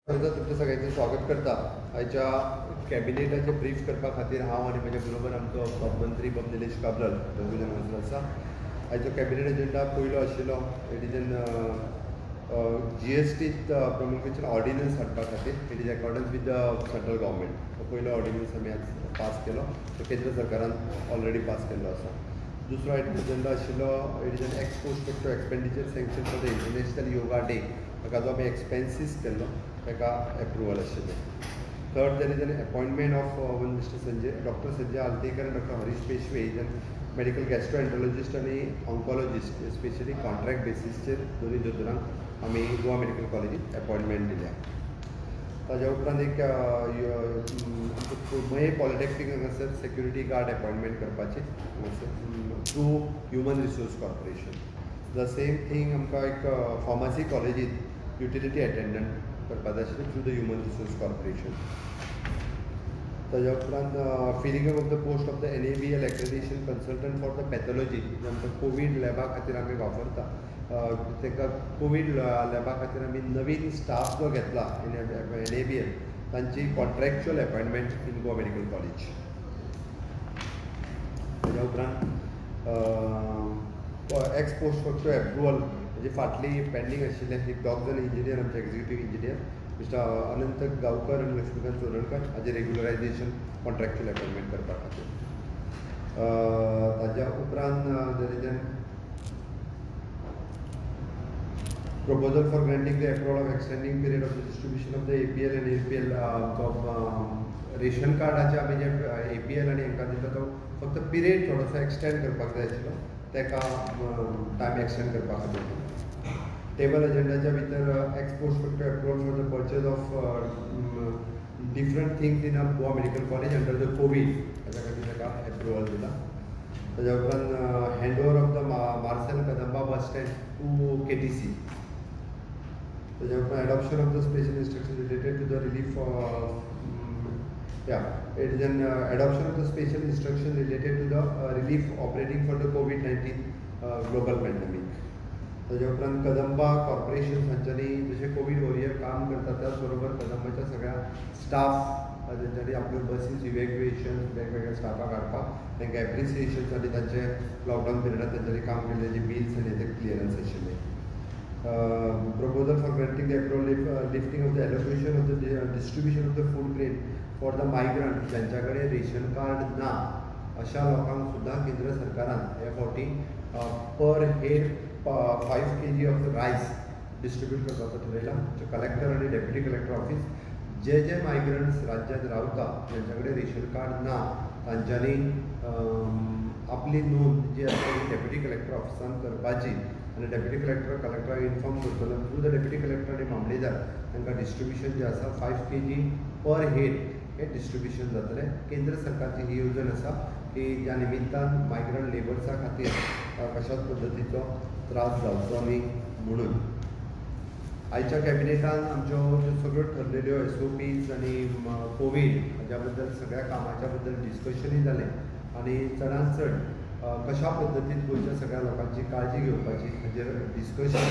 तुमचं सगळ्यांचं स्वागत करता आयच्या कॅबिनेटाचे ब्रीफ करपा खातीर हांव आनी म्हजे बरोबर आमचो मंत्री निलेश काब्राल दोगूय जाण हजर आसा. आयचो कॅबिनेट एजेंडा पयलो आशिल्लो it is N GST promotion ordnance हाडपा खातीर. It is accordance with the central government. पयलो ऑर्डिनन्स आमी आज पास केलो, तो केंद्र सरकारान ऑलरेडी पास केल्लो आसा. दुसरो एजेंडा आशिल्लो it is an expose to expenditure sanction for the international yoga day, ताका जो आमी एक्सपेन्सीस केल्लो ताका एप्रुवल आशिल्लें. Third there is an appointment of one doctor Sanjay Altekar आनी doctor Harish Peshwe is an medical gastroenterologist आनी ऑन्कॉलॉजिस्ट स्पेशली कॉन्ट्रॅक्ट बेसिसचेर दोनूय दोतोरांक आमी गोवा मेडिकल कॉलेजींत अपॉइंटमेंट दिल्या. ताज्या उपरांत एक मये पॉलिटेक्नीक हांगासर सेक्युरिटी गार्ड अपॉइंटमेंट करपाचे through human resource corporation. The same thing आमकां एक फार्मासी कॉलेजींत युटिलिटी अटेंडंट करपा जाय आशिल्लें through the human resource corporation. ताज्या उपरांत filling of the post of the NABL accreditation consultant for the pathology जे आमकां कोवीड लॅबा खातीर आमी वापरता. ताका कोवीड लॅबा खातीर आमी नवीन स्टाफ जो घेतला NABL तांची contractual appointment in Goa medical college. ताज्या उपरांत एक्स पोस्ट फॅक्टो एप्रुवल म्हणजे फाटली पेंडींग आशिल्ले एक दोग जाण इंजिनियर आमचे एक्झिक्युटीव इंजिनियर मिस्टर अनंत गांवकर आनी लक्ष्मीकांत चोडणकर हाजे रेग्युलरायजेशन कॉन्ट्रॅक्च्युअल अपॉइंटमेंट करपा खातीर. ताज्या उपरांत देर is N proposal for granting the approval of extending period of the distribution of the APL and APL ration कार्डाचे आमी जे APL आनी हांकां दिता तो फक्त पिरियड थोडोसो एक्सटेंड करपाक जाय आशिल्लो, ताका टायम एक्सटेंड करपा खातीर. टेबल एजेंडाच्या भितर ex post facto approval for the purchase of different things in Goa medical college under the covid ताच्या खातीर ताका एप्रुवल दिला. ताज्या उपरांत handover of the Marcel Kadamba bus stand to KTC. ताज्या उपरांत adoption of the special instruction related to the relief it is an adoption of the special instruction related to the relief operating for the COVID-19 global pandemic. ताज्या उपरांत Kadamba corporation हांच्यांनी जशें Covid warrior काम करता त्याच बरोबर कदंबाच्या सगळ्या स्टाफ तेंच्यांनी आपल्यो बसीस इवॅक्युएशन वेगवेगळ्या स्टाफाक हाडपाक तांकां एप्रिसिएशन आनी तांचे लॉकडावन पिरियडांत तेंच्यांनी काम केल्ले जे बिल्स आनी ते क्लियरन्स आशिल्ले. Proposal for granting the approval lifting of the allocation of the distribution of the food grain for the migrant ज्यांच्या कडेन रेशन कार्ड ना अशा लोकांक सुद्दां केंद्र सरकारान ह्या फावटी पर हेड 5 kg ऑफ रायस डिस्ट्रिब्यूट करपाचो ठरयला. कलेक्टर आनी डेप्युटी कलेक्टर ऑफिस जे मायग्रंट्स राज्यांत रावता ज्यांच्या कडेन रेशन कार्ड ना तांच्यांनी आपली नोंद जी आसा ती डेप्युटी कलेक्टर ऑफिसान करपाची आनी डेप्युटी कलेक्टराक इन्फॉर्म करतलो. थ्रू द डेप्युटी कलेक्टर आनी मामलेदार तांकां डिस्ट्रिब्युशन जें आसा 5 kg पर हेड हें डिस्ट्रिब्युशन जातलें. केंद्र सरकारची ही येवजण आसा की ज्या निमित्तान मायग्रंट लेबर्सा खातीर कशाच पद्दतीचो त्रास जावचो न्ही म्हणून. आयच्या कॅबिनेटान आमच्यो ज्यो सगळ्यो ठरलेल्यो SOPs आनी कोवीड हाज्या बद्दल सगळ्या कामाच्या बद्दल डिस्कशनूय जालें आनी चडांत चड कशा पद्दतीन गोंयच्या सगळ्या लोकांची काळजी घेवपाची हाजेर डिस्कशन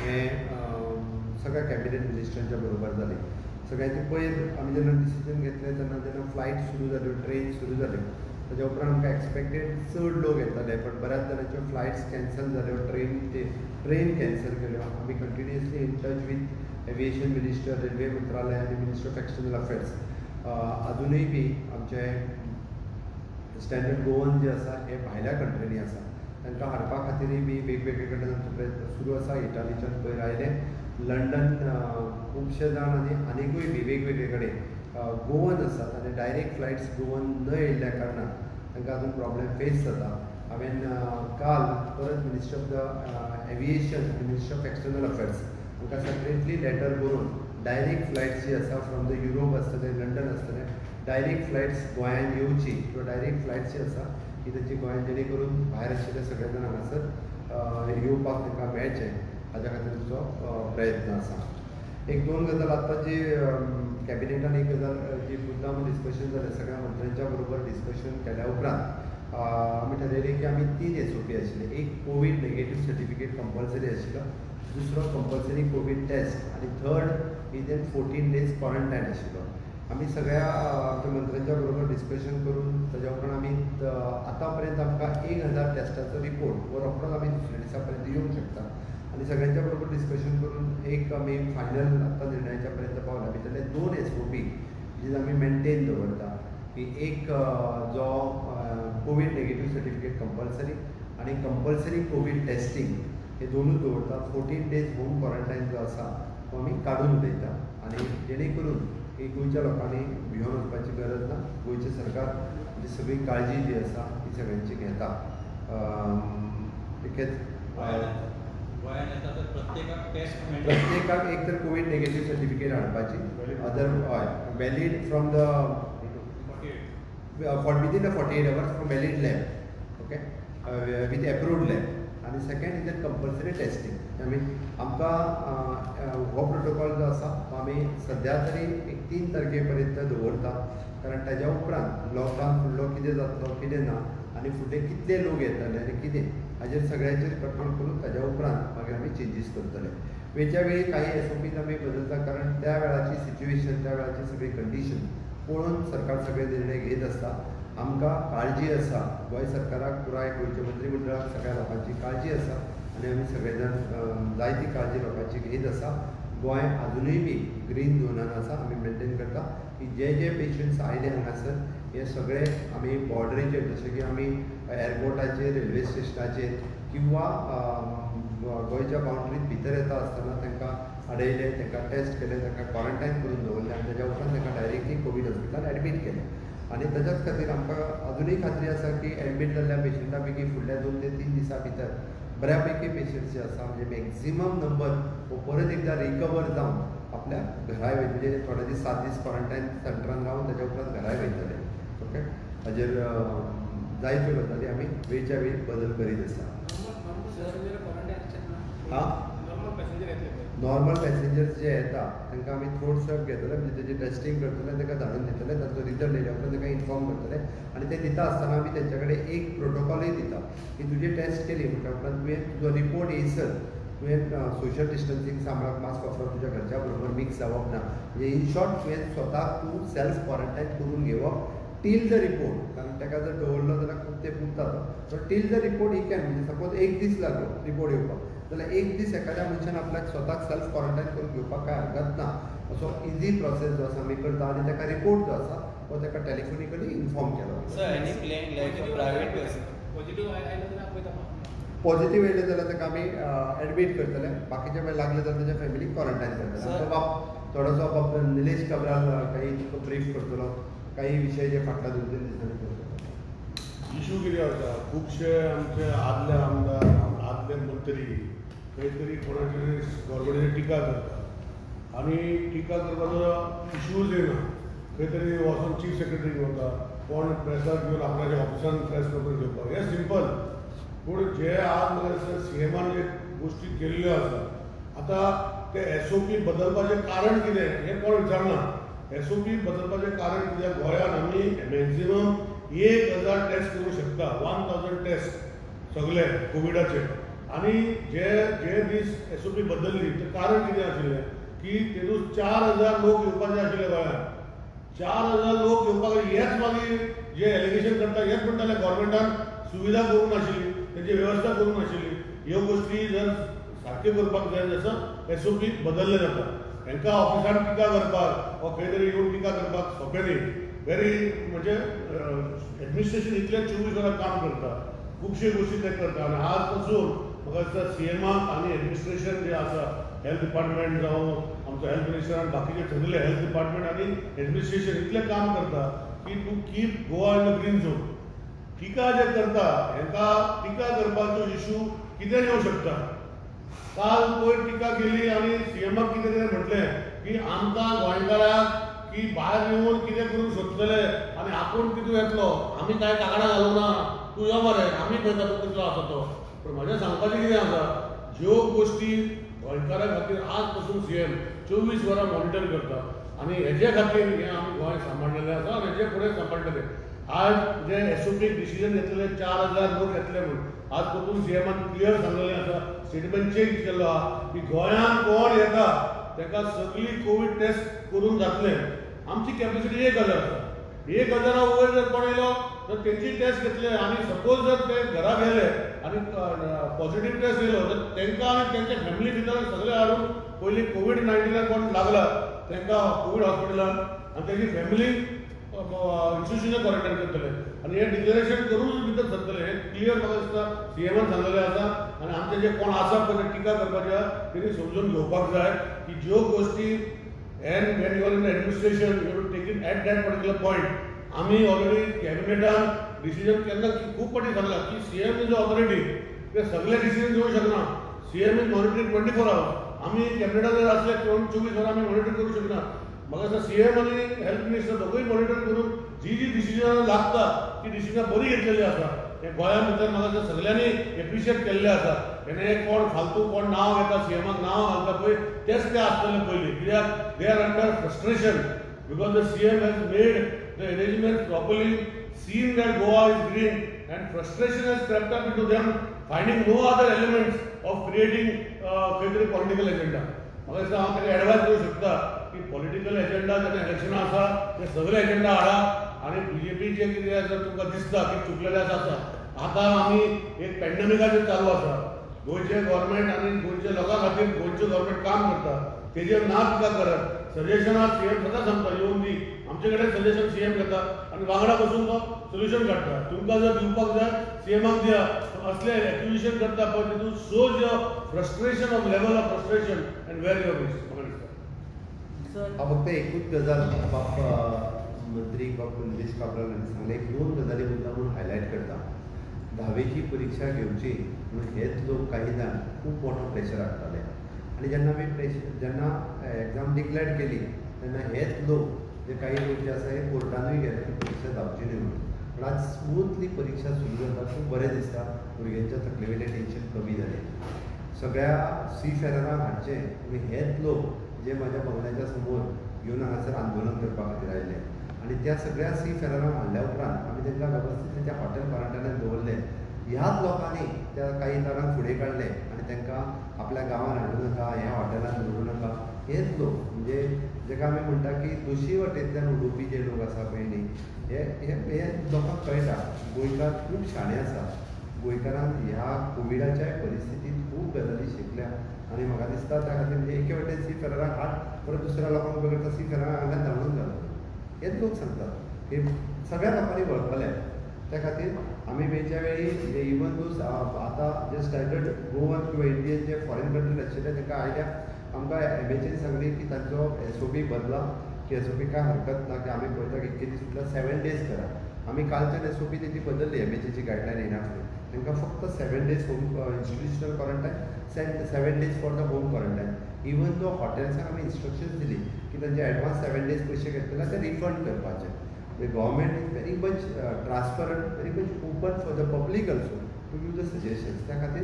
हें सगळ्या कॅबिनेट मिनिस्टरांच्या बरोबर जालें. सगळ्यांचे पयर आमी जेन्ना डिसिजन घेतलें जेन्ना फ्लायट सुरू जाल्यो ट्रेन सुरू जाल्यो ताच्या उपरांत आमकां एक्सपेक्टेड चड लोक येताले, पण बऱ्याच जाणांच्यो फ्लायट्स कॅन्सल जाल्यो, ट्रेन कॅन्सल केल्यो. आमी continuously in touch with aviation minister, railway मंत्रालय आनी मिनिस्टर ऑफ एक्सटर्नल अफेर्स. अजुनूय बी आमचे स्टँडर्ड गोवन जे आसा हे भायल्या कंट्रीनी आसा तांकां हाडपा खातीरय बी वेगवेगळे कडेन आमचे प्रयत्न सुरू आसा. इटालीच्यान पयर आयले, लंडन खुबशे जाण आनीकूय बी वेगवेगळे कडेन गोवन आसात आनी डायरेक्ट फ्लायट्स गोवन न येयल्ल्या कारणान तांकां अजून प्रॉब्लेम फेस जाता. हांवें काल परत मिनिस्टर ऑफ द एविएशन आनी मिनिस्टर ऑफ एक्सटर्नल अफेर्स तांकां सेपरेटली लेटर बरोवन डायरेक्ट फ्लायट्स जी आसा फ्रॉम द युरोप आसतले, लंडन आसतले, डायरेक्ट फ्लायट्स गोंयांत येवची किंवा डायरेक्ट फ्लायट्स जी आसा ही तांची गोंयांत जेणे करून भायर आशिल्ले सगळे जाण हांगासर येवपाक तांकां मेळचें हाज्या खातीरचो प्रयत्न आसा. एक दोन गजाल आतां जी कॅबिनेटान एक गजाल जी मुद्दाम डिस्कशन जालें सगळ्या मंत्र्यांच्या बरोबर डिस्कशन केल्या उपरांत आमी थारायलें की आमी 3 SOP आशिल्ले. एक कोवीड नेगेटीव सर्टिफिकेट कंपल्सरी आशिल्लो, दुसरो कंपल्सरी कोवीड टेस्ट आनी थर्ड विदीन 14 days क्वारंटायन आशिल्लो. आमी सगळ्या आमच्या मंत्र्यांच्या बरोबर डिस्कशन करून ताज्या उपरांत आमी आतां पर्यंत आमकां 1000 टेस्टाचो रिपोर्ट वो रोखडोच आमी दुसऱ्या दिसा पर्यंत येवंक शकता. आनी सगळ्यांच्या बरोबर डिस्कशन करून एक आमी फायनल आतां निर्णयाच्या पर्यंत पावला. भितरले 2 SOP जे आमी मेंटेन दवरता की एक जो कोवीड नेगेटिव्ह सर्टिफिकेट कंपल्सरी आनी कंपल्सरी कोवीड टेस्टिंग हे दोनूच दवरता. 14 days होम क्वारंटायन जो आसा तो आमी काडून उडयता आनी जेणे करून की गोंयच्या लोकांनी भिवून वचपाची गरज ना. गोंयचे सरकार जी सगळी काळजी जी आसा ती सगळ्यांची घेता. प्रत्येकाक एक तर कोवीड नेगेटिव्ह सर्टिफिकेट हाडपाची अदर हय valid from the within the 48 hours from valid lab okay with approved lab. आनी सेकंड इज कंपल्सरी टेस्टिंग. आमी आमकां हो प्रोटोकॉल जो आसा तो आमी सद्या तरी 3 तारखे पर्यंत दवरता. कारण ताज्या उपरांत लॉकडावन फुडलो कितें जातलो कितें ना आनी फुडें कितले लोक येतले आनी कितें हाजेर सगळ्यांचेर कंट्रोल करून ताज्या उपरांत मागीर आमी चेंजीस करतले. वेळच्या वेळी काही SOPs आमी बदलता कारण त्या वेळाची सिच्युएशन त्या वेळाची सगळी कंडिशन पळोवन सरकार सगळे निर्णय घेत आसता. आमकां काळजी आसा गोंय सरकाराक पुराय गोंयच्या मंत्रिमंडळाक सगळ्या लोकांची काळजी आसा आनी आमी सगळे जाण जायती काळजी लोकांची घेत आसा. गोंय अजुनूय बी ग्रीन झोनान आसा. आमी मेंटेन करता की जे पेशंट्स आयले हांगासर हे सगळे आमी बॉर्डरीचेर जशें की आमी एअरपोर्टाचेर रेल्वे स्टेशनाचेर किंवा गोंयच्या बाउंड्रींत भितर येता आसतना तांकां आडयले तांकां टेस्ट केले तांकां क्वारंटायन करून दवरले आनी ताज्या उपरांत तांकां डायरेक्टली कोवीड हॉस्पिटलांत एडमीट केलें. आनी ताच्याच खातीर आमकां अजुनूय खात्री आसा की एडमीट जाल्ल्या पेशंटा पैकी फुडल्या 2 ते 3 दिसां भितर बऱ्यापैकी पेशंट्स जे आसा म्हणजे मॅक्झिमम नंबर हो परत एकदा रिकवर जावन आपल्या घरा म्हणजे थोडे दीस 7 दीस क्वारंटायन सेंटरान रावन ताच्या उपरांत घरा वयतले. ओके हाजेर जायत्यो गजाली आमी वेळच्या वेळी बदल करीत आसा. नॉर्मल पॅसेंजर्स जे येता तांकां आमी थ्रोट स्वॅब घेतले म्हणजे तेजी टेस्टिंग करतले तांकां धाडून दितले तांचो रिजल्ट येयल्या उपरांत तांकां इन्फॉर्म करतले आनी ते दिता आसतना आमी तेंच्या कडेन एक प्रोटोकॉलूय दिता की तुजी टेस्ट केली म्हणटा उपरांत तुवें तुजो रिपोर्ट येयसर तुवें सोशल डिस्टन्सींग सांबाळप मास्क वापरप तुज्या घरच्या बरोबर मिक्स जावप ना. म्हणजे इन शॉर्ट तुवें स्वताक तूं सेल्फ क्वारंटायन करून घेवप टील द रिपोर्ट. कारण ताका जर दवरलो जाल्यार खूब तें पुरता तो टील द रिपोर्ट ही कॅन म्हणजे सपोज 1 दीस लागलो रिपोर्ट येवपाक जाल्यार 1 दीस एखाद्या मनशान आपल्याक स्वताक सेल्फ क्वारंटायन करून घेवपाक काय हरकत ना. असो इजी प्रोसेस जो आसा आमी करता आनी ताका रिपोर्ट जो आसा तो ताका टेलिफोनिकली इन्फॉर्म केलो. पॉझिटिव्ह येयलें जाल्यार ताका आमी एडमीट करतले. बाकीचे वेळ लागले जाल्यार ताच्या फॅमिलीक क्वारंटायन करतले. तो बाब थोडोसो बाब निलेश काब्राल काही ब्रीफ करतलो काही विशय जे फाटल्या 2-3 दिसांनी करतलो. इशू कितें आसा खुबशे आमचे आदले आमदार आदले मंत्री खंय तरी कोणाचेर गव्हर्मेंटाचेर टिका करता आनी टिका करपाचो इशूच येना. खंय तरी वचून चीफ सेक्रेटरी वता कोण प्रेसाक घेवन आपल्याच्या ऑफिसान प्रेस कॉन्फरन्स घेवपाक हें सिंपल. पूण जे आज म्हाका CMान जे गोश्टी केल्ल्यो आसा आतां ते SOP बदलपाचें कारण कितें हें कोण विचारना. SOP बदलपाचें कारण कित्याक गोंयांत आमी मॅक्झिमम 1000 टेस्ट करूंक शकता. 1000 टेस्ट सगळे कोविडाचे. आनी जे दीस SOP बदलली तें कारण कितें आशिल्लें की तेतूंत 4000 लोक येवपाचे आशिल्ले गोंयांत. 4000 लोक येवपाक हेच मागीर जे एलिगेशन करता हेच म्हणटाले गोवोरमेंटान सुविधा करूंक नाशिल्ली तेची वेवस्था करूंक नाशिल्ली. ह्यो गोश्टी जर सारक्यो करपाक जाय जाल्यार SOP बदलले जाता. हांकां ऑफिसान टिका करपाक वा खंय तरी येवन टिका करपाक सोंपें न्ही. वेरी म्हणजे एडमिनिस्ट्रेशन इतले 24 वरां काम करता खुबशे गोश्टी ते करता. आनी आज पासून म्हाका दिसता CMाक आनी एडमिनिस्ट्रेशन जे आसा हेल्थ डिपार्टमेंट जावं आमचो हेल्थ मिनिस्टर आनी बाकीचे सगळे हेल्थ डिपार्टमेंट आनी एडमिनिस्ट्रेशन इतलें काम करता की to keep Goa in the green zone. टिका जे करता हांकां टिका करपाचो इशू कितें येवं शकता. काल पयर टिका केली आनी CMाक कितें कितें म्हटलें की आमकां गोंयकाराक की भायर येवन कितें करूंक सोदतले आनी आपूण तितून येतलो आमी कांय कागाळां घालूंक ना तूं यो मरे आमी पळयता तूं कसलो आसा तो. पूण म्हाजें सांगपाचें कितें आसा ज्यो गोश्टी गोंयकारा खातीर आज पासून CM 24 वरां मॉनिटर करता आनी हेजे खातीर हें आमी गोंय सांबाळलेलें आसा आनी हेजे फुडें सांबाळटले. आज जे SOP डिसिजन घेतलेले 4000 लोक येतले म्हणून आज पासून CMान क्लियर सांगलेलें आसा स्टेटमेंट चेंज केल्लो आहा की गोंयांत कोण येता ताका सगळी कोविड टेस्ट करून जातले. आमची कॅपॅसिटी 1000 आसा. 1000 वयर जर कोण येयलो तर तेंची टेस्ट घेतले आनी सपोज जर ते घरा गेले आनी पॉझिटिव्ह टेस्ट येयलो तर तांकां आनी तेंच्या फॅमिली भितर सगळे हाडून पयलीं कोविड-19 कोण लागला तांकां कोविड हॉस्पिटलान आनी तेजी फॅमिली इन्स्टिट्यूशनल क्वॉरंटायन करतले आनी हे डिक्लेरेशन करूनच भितर सरतले. हे क्लियर म्हाका दिसता सीएमान सांगलेलें आसा आनी आमचे जे कोण आसा पळय टिका करपाचे तेणी समजून घेवपाक जाय की ज्यो गोश्टी and when you are in administration you have to take it at that particular point. आम्ही ऑलरेडी कॅबिनेटान डिसिजन केन्ना खूब फाटी सांगला की सीएम इज ऑथॉरिटी, ते सगळे डिसिजन घेवंक शकना. CM is monitoring 24 hours. आम्ही कॅबिनेटान जर असले 24 hours आम्ही मॉनिटर करू शकना. म्हाका दिसता सीएम आनी हेल्थ मिनिस्टर दोगूय मॉनिटर करून जी जी डिसिजनां लागता ती डिसिजनां बरी घेतलेली आसा. हे गोंया भितर म्हाका दिसता सगळ्यांनी एप्रिशिएट केल्लें आसा. हेणे कोण फालतू कोण नांव घेता सीएमाक नांव घालता पळय तेच ते आसतले पयलीं, कित्याक they are under frustration because the CM has made the arrangement properly, seen that Goa is green, and frustration has crept up into them, finding no other elements of creating a political agenda. म्हाका दिसता हांव ताका advice करूं शकता की political agenda जेन्ना इलेक्शनां आसा ते सगळे एजेंडा हाडा आनी बीजेपीचे कितें जर तुमकां दिसता की चुकलेलें आसा. आतां आमी एक पॅन्डेमिकाचेर चालू आसा. गोंयचे गव्हर्मेंट आनी गोंयच्या लोकां खातीर गोंयचें गव्हर्मेंट काम करता. तेजेर ना टिका करत. सजेशनां सीएम सदां सांगता येवन दी. आमचे कडेन सजेशन सीएम घेता आनी वांगडा बसून तो सोल्युशन काडटा. तुमकां जर दिवपाक जाय सीएमाक दिया. असले एक्विजिशन करता पळय तितून shows your frustration of level of frustration and where your reach. म्हाका दिसता हांव फक्त एकूच गजाल बाप मंत्री बाप निलेश काब्राल हांणी सांगले. 2 गजाली मुद्दामून हायलायट करता. 10वीची परीक्षा घेवची म्हणून हेच लोक काही जाण खूब मोठो प्रेशर हाडटाले आनी जेन्ना एग्जाम डिक्लेअर केली तेन्ना हेच लोक जे काही लोक जे आसा हे कोर्टानूय गेले की परीक्षा जावची न्ही म्हणून. पण आज स्मूथली परीक्षा सुरू जाता. खूब बरें दिसता. भुरग्यांच्या तकले वयलें टेन्शन कमी जालें. सगळ्या सीफेररांक हाडचें आनी हेच लोक जे म्हाज्या बंगल्याच्या समोर येवन हांगासर आंदोलन करपा खातीर आयले आनी त्या सगळ्या सीफेररांक हाडल्या उपरांत आमी तांकां वेवस्थीत त्या हॉटेल क्वॉरंटायनात दवरले. ह्याच लोकांनी त्या काही तरांक फुडें काडले आनी तांकां आपल्या गांवांत हाडूं नाका, ह्या हॉटेलांत दवरूं नाका. हेच लोक म्हणजे जेका आमी म्हणटा की दोशी वटेंतल्यान उडोवपी जे लोक आसा पळय न्ही हे लोकांक कळटा. गोंयकार खूब शाणे आसा. गोंयकारांक ह्या कोविडाच्या परिस्थितींत खूब गजाली शिकल्या आनी म्हाका दिसता त्या खातीर म्हणजे एके वटेन सीफेररांक हाड परत दुसऱ्या लोकांक उबे करता सीफेररांक हांगां धांवून घालता. हेच लोक सांगतात की सगळ्या लोकांनी वळखले. त्या खातीर आमी वेळच्या वेळी इवन दो आतां जे स्टँडर्ड गोवन किंवा इंडियन जे फॉरेन कंट्रीज आशिल्ले तांकां आयल्या आमकां एमएचएन सांगली की तांचो SOP बदला की SOP काय हरकत ना की आमी पळयता की इतके दीस सुद्दां 7 days करा. आमी कालच्यान SOP तेजी बदलली. एमएचएची गायडलायन येना फुडें तांकां फक्त 7 days home institutional quarantine 7 days for the home quarantine. Even though हॉटेल्सांक आमी इन्स्ट्रक्शन्स दिली की तांचे एडवान्स 7 days पयशे घेतले ते रिफंड करपाचे. The government is very much transparent, very much open for the public also to give the suggestions. त्या खातीर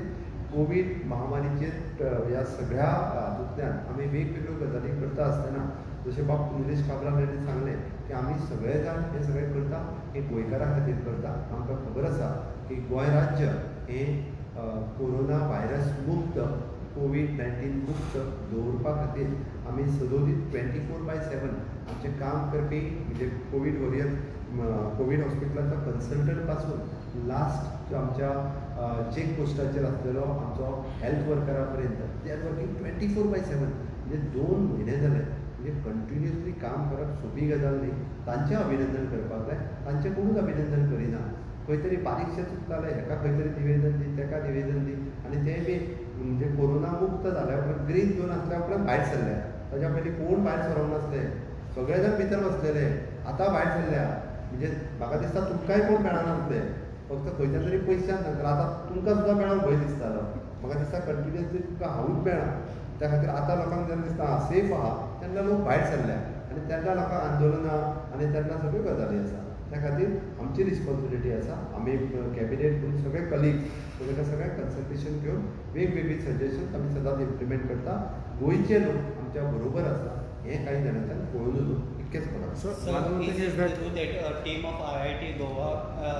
कोविड महामारीचेर ह्या सगळ्या हातूंतल्यान आमी वेगवेगळ्यो गजाली करता आसतना जशें बाब निलेश काब्राल हांणी सांगलें की आमी सगळे जाण हे सगळें करता हे गोंयकारां खातीर करता. आमकां खबर आसा की गोंय राज्य हें कोरोना व्हायरस मुक्त कोविड-19 मुक्त दवरपा खातीर आमी सदोदीत 24/7 आमचें काम करपी म्हणजे कोवीड वॉरियर कोवीड हॉस्पिटलाचो कन्सल्टंट पासून लास्ट आमच्या चेक पोस्टाचेर आसलेलो आमचो हेल्थ वर्करा पर्यंत दे आर वर्किंग 24/7 म्हणजे 2 म्हयने जाले. म्हणजे कंटिन्युअसली काम करप सोपी गजाल न्ही. तांचें अभिनंदन करपाक जाय. तांचें कोणूच अभिनंदन करिना. खंय तरी बारीकशें चुकतालें हेका खंय तरी निवेदन दी तेका निवेदन दी आनी तें बी म्हणजे कोरोना मुक्त जाल्या उपरांत ग्रीन झोन आसल्या उपरांत भायर सरल्या. ताच्या पयलीं कोण भायर सरोंक नासले. सगळे जाण भितर बसलेले. आतां भायर सरल्या म्हणजे म्हाका दिसता तुमकांय कोण मेळनासले. फक्त खंयच्या तरी पयशांक नंतर आतां तुमकां सुद्दां मेळोंक भंय दिसतालो. म्हाका दिसता कंटिन्युअसली तुमकां हांवूच मेळना. त्या खातीर आतां लोकांक जेन्ना दिसता सेफ आहा तेन्ना लोक भायर सरल्या आनी तेन्ना लोकांक आंदोलनां आनी तेन्ना सगळ्यो गजाली आसा. त्या खातीर आमची रिस्पॉन्सिबिलिटी आसा. आमी कॅबिनेट करून सगळे कलिग्स ताका सगळ्यांक कन्सल्टेशन घेवन वेगवेगळी सजेशन्स आमी सदांच इम्प्लिमेंट करता. गोंयचे लोक आमच्या बरोबर आसा हें कांय जाणांच्यान पळोवन वचून इतकेंच म्हणप. So is it true that a team of IIT Goa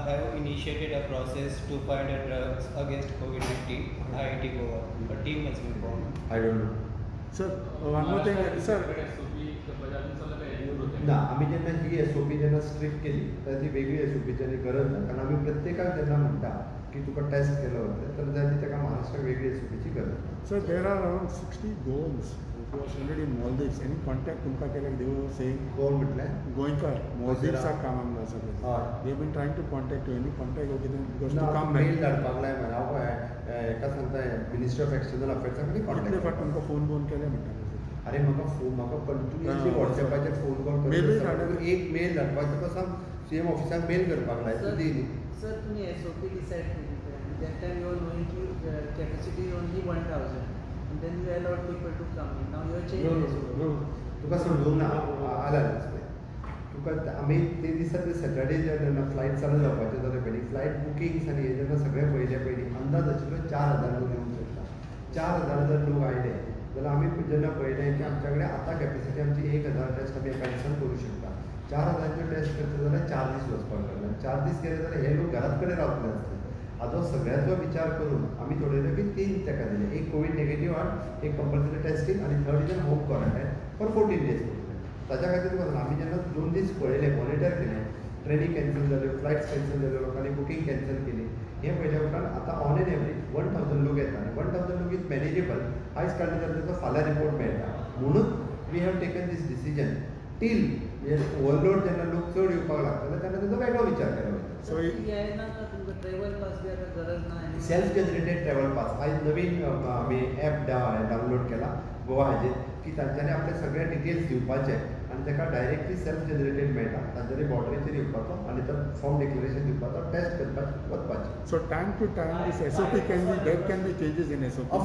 have initiated a process to find drugs against COVID-19? IIT Goa, a team has been formed. I don't know. Sir, one more thing, sir. ना आम्ही जेन्ना ही SOP जेन्ना strict केली तर ती वेगळी SOPची गरज ना कारण आम्ही प्रत्येकाक जेन्ना म्हणटा की तुका टेस्ट केलो वयतले तर जाय ताका महाराष्ट्राक वेगळी SOPची गरज ना. Sir, there are around 60 goals who are already in Maldives. Any contact तुमका केल्याक they were saying कोण म्हटलें गोंयकार Maldives कामाक सगळे. They have been trying to contact you. Any contact or कितें because to come back. Mail धाडपाक लाय म्हण हांव एका सांगता मिनिस्टर ऑफ एक्सटर्नल अफेर्साक इतले कॉन्टॅक्ट फाट तुमकां फोन केले म्हणटा. अरे म्हाका कंटिन्युअसली वॉट्सॅपाचेर फोन कॉल Mail बी करता धाडप. एक मेल धाडपाक पासून CM ऑफिसाक मेल करपाक लाय तूं दी न्ही. Sir, तुम्ही SOP decide केली. That time you were knowing ki capacity is only 1,000, and then you allowed people to come in. Now you are changing SOP. तुका समजूंक ना आला तुका आमी ते दिसा ते सॅटर्डे जेन्ना फ्लायट चालू जावपाचें जालें पयलीं फ्लायट बुकिंग्स आनी हे जेन्ना सगळें पयलें पयलीं अंदाज आशिल्लो 4,000 लोक येवंक शकता. 4,000 जर लोक आयले जाल्यार आमी जेन्ना पळयलें की आमच्या कडेन आतां कॅपेसिटी आमची 1,000 टेस्ट आमी कॅन्सल करूं शकता. 4,000चे टेस्ट करता जाल्यार 4 दीस वचपाक लागले. 4 दीस गेले जाल्यार हे लोक घरात कडेन रावतले आसले. हाजो सगळ्याचो विचार करून आमी थोडयलें की 3 ताका दिले. एक कोवीड नेगेटीव आनी एक कंपल्सरी टेस्टिंग आनी third is home quarantine for 14 days करून. ताच्या खातीर तुका आमी जेन्ना 2 दीस पळयले मॉनिटर केलें ट्रेनी कॅन्सल जाल्यो फ्लायट्स कॅन्सल जाल्यो लोकांनी बुकींग कॅन्सल केली हें पळयल्या उपरांत आतां ऑन एन एवरेज 1,000 लोक येता आनी 1,000 लोक इज मॅनेजेबल. आयज काडले जाल्यार ताचो फाल्यां रिपोर्ट मेळटा म्हणून we have taken this decision till overload जेन्ना लोक चड येवपाक लागतले तेन्ना ताचो वेगळो विचार केलो वयता. So येना का तुमकां ट्रॅव्हल पास द्यायला गरज ना. सेल्फ जनरेटेड ट्रॅव्हल पास आयज नवीन आमी ॲप डावनलोड केला गोवा हाजेर की तांच्यांनी आपले सगळे डिटेल्स दिवपाचे आनी ताका डायरेक्टली सेल्फ जनरेटेड मेळटा. तांच्यांनी बॉर्डरीचेर येवपाचो आनी तो फॉर्म डिक्लेरेशन दिवपाचो टेस्ट करपाचें वचपाचें. so time to time this SOP can be changes in SOP.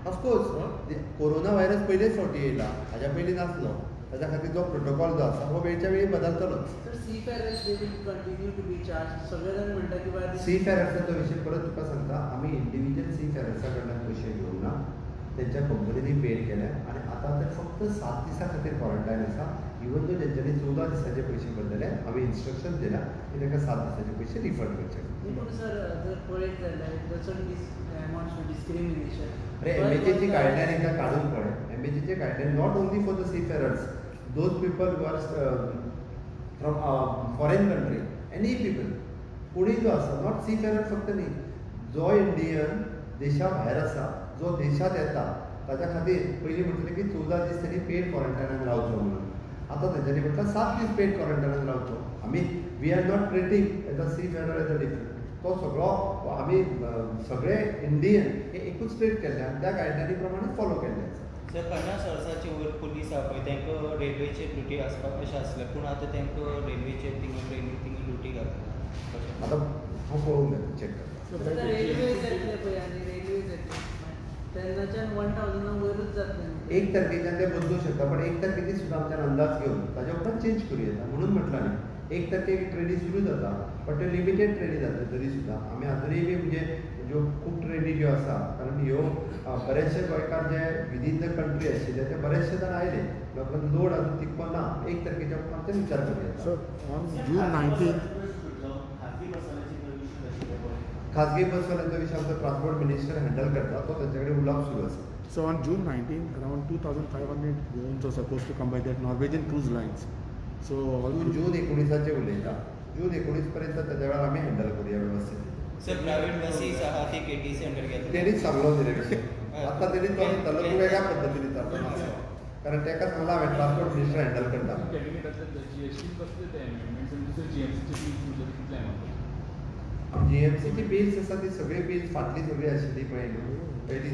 Of course corona virus पयलेच फावटी येयला हाज्या पयलीं नासलो. ताच्या खातीर जो प्रोटोकॉल जो आसा हो वेळच्या वेळी बदलतलोच. Sir, seafarers they will continue to be charged. सगळे जाण म्हणटा की बाय सीफेरर्साचो विशय परत तुका सांगता आमी इंडिविज्युअल सीफेरर्सा कडल्यान पयशे घेवंक ना. तेंच्या कंपनीनी पेड केल्या आनी आतां ते फक्त 7 दिसां खातीर क्वॉरंटायन आसा. इवन दो तेंच्यांनी 14 दिसांचे पयशे भरलेले आमी इन्स्ट्रक्शन दिल्या की ताका 7 दिसांचे पयशे रिफंड करचे. पूण सर जर पळयत जाल्यार डजंट अमाउंट्स टू डिस्क्रिमिनेशन. अरे एमएचएची गायडलायन एकदा काडून पळय. एमएचएचे guideline not only for the seafarers those people who are from foreign country any people कोणीय जो आसा नॉट सीफेरर फक्त न्ही जो इंडियन देशा भायर आसा जो देशांत येता ताच्या खातीर पयलीं म्हटलें की 14 दीस तेणी पेड क्वॉरंटायनान रावचो म्हणून. आतां तेंच्यांनी म्हटलं 7 दीस पेड क्वॉरंटायनान रावचो. आमी we are not treating as a seafarer as a different. तो सगळो आमी सगळे इंडियन हे एकूच ट्रीट केल्ले आनी त्या गायडलायनी प्रमाणे फॉलो केल्ले आसा. सर 50 वर्सांचे वयर पुलीस आहा पळय तांकां रेल्वेचेर ड्युटी आसपाक अशें आसलें पूण आतां तांकां रेल्वेचेर थिंगा ट्रेनीन थिंगा ड्युटी घालता. आतां हांव पळोवंक जाय चॅक करता. रेल्वे येतले पळय आनी रेल्वे येतले तेन्नाच्यान 1,000 वयरूच जातले. 1 तारखेच्यान ते बदलूंक शकता पण 1 तारखेची सुद्दां आमच्यान अंदाज घेवन ताच्या उपरांत चेंज करूं येता म्हणून म्हटलां न्ही. 1 तारखेक ट्रेनी सुरू जाता पण त्यो लिमिटेड ट्रेनी जाता तरी सुद्दां आमी आजुनूय बी म्हणजे ज्यो खूब ट्रेनी ज्यो आसा कारण ह्यो बरेचशे गोंयकार जे विदीन द कंट्री आशिल्ले ते बरेचशे जाण आयले लोकांक लोड अजून तितको ना. 1 तारखेच्या उपरांत ते विचार करूं So on June 19th. खाजगी बसवाल्यांचो विशय आमचो ट्रान्सपोर्ट मिनिस्टर हँडल करता तो तांचे कडेन उलोवप सुरू आसा. So on June 19th, around 2,500 Goans are supposed to come by that Norwegian cruise lines. So all तूं जून 19चे उलयता. जून 19 पर्यंत ताच्या वेळार आमी हँडल करुया वेवस्थीत. सर प्रायवेट बसीस आहा ती केटीसी अंडर घेतली. तेणीच सांगलो न्ही रे विशय. आतां तेणी तो दितालो तूं वेगळ्या पद्दतीन दितालो कारण ताका सांगलां हांवें ट्रान्सपोर्ट मिनिस्टर हँडल करता. जीएमसीची बिल्स आसा ती सगळी बिल्स फाटली सगळी आशिल्ली पळय न्हू पयलीं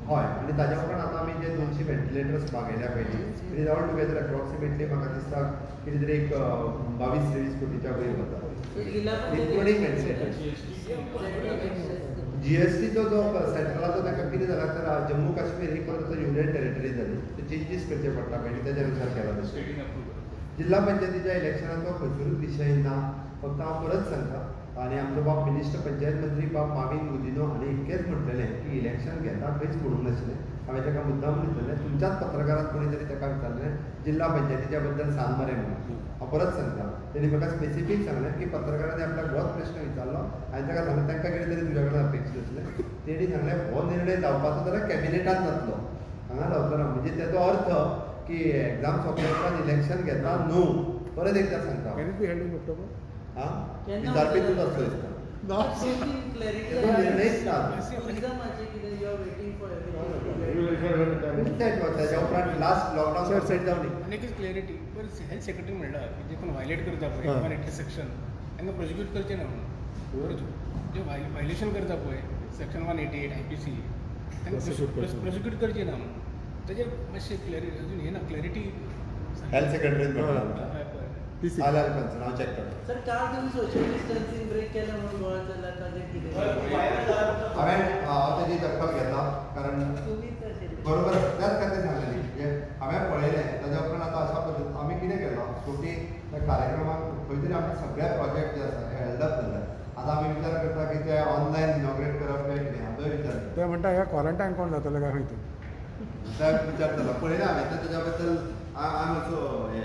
हय आनी ताच्या उपरांत आतां आमी जे 200 व्हेंटिलेटर्स मागयल्या पयलीं it is all together approximately म्हाका दिसता कितें तरी एक 22-23 कोटीच्या वयर वता. Including ventilators. जीएसटीचो जो सेंट्रलाचो ताका कितें जाला तर जम्मू काश्मीर ही परत युनियन टेरिटरी जाली ते चेंजीस करचे पडटा पयलीं तेच्या अनुसार केला तशें. जिल्हा पंचायतीच्या इलेक्शनाचो खंयसरूच विशय ना. फक्त हांव परत सांगता आनी आमचो बाब मिनिस्टर पंचायत मंत्री बाब माविन गुदिनो हांणी इतकेंच म्हटलेलें की इलेक्शन घेता खंयच म्हणूंक नाशिल्लें. हांवें ताका मुद्दाम विचारलें तुमच्याच पत्रकारान कोणी तरी ताका विचारलें जिल्हा पंचायतीच्या बद्दल सांग मरे म्हणून. हांव परत सांगता तेणी म्हाका स्पेसिफीक सांगलें की पत्रकारांनी आपल्याक होच प्रश्न विचारलो हांवें ताका सांगलें तांकां कितें तरी तुज्या कडल्यान अपेक्षीत आसलें तेणी सांगलें हो निर्णय जावपाचो जाल्यार कॅबिनेटान जातलो हांगा जावचो ना म्हणजे तेचो अर्थ की एग्जाम सोंपल्या उपरांत इलेक्शन घेता न्हू परत एकदा सांगता Can it be held in October? हां केन्ना विचारपी तूं जाता? असो दिसता क्लॅरिटी तेचो निर्णयच ना मातशें कितें यू आर वेटिंग फॉर त्याच्या उपरांत लास्ट लॉकडावन Sir, कंप्लीट जावनी आणि एक क्लॅरिटी पण हेल्थ सेक्रेटरी म्हणला की जे कोण व्हायलेट करता पळय हां. 180 सेक्शन तांकां प्रोसिक्यूट करचें ना म्हणून जे व्हायलेशन करता पळय सेक्शन 188 IPC Prosecute तांकां करचें. प्रोसिक्यूट करचें ना म्हणून ताजेर मातशें क्लॅरिटी अजून हे ना क्लॅरिटी हेल्थ सेक्रेटरीन म्हणटा TC. आल्यार कन्सर्न हांव चॅक करता सर काल तुमी सोशल डिस्टन्सिंग ब्रेक केलें म्हणून गोवा जाल्यार ताजेर कितें हांव तेजी दखल घेता कारण तुमीच आशिल्ले बरोबर त्याच खातीर सांगलेली म्हणजे हांवें पळयलें ताच्या उपरांत आतां अशा पद्दतीन आमी कितें केलां शेवटी त्या कार्यक्रमाक खंय तरी आमी सगळे प्रोजेक्ट जे आसा हे हेल्ड अप जाल्यात आतां आमी विचार करता की ते ऑनलायन इनॉग्रेट करप काय कितें हाचोय विचार करता. ते म्हणटा ह्या क्वारंटायन कोण जातले काय माहिती त्या विचार केला पळयलें हांवें तेच्या बद्दल आय एम ऑल्सो हे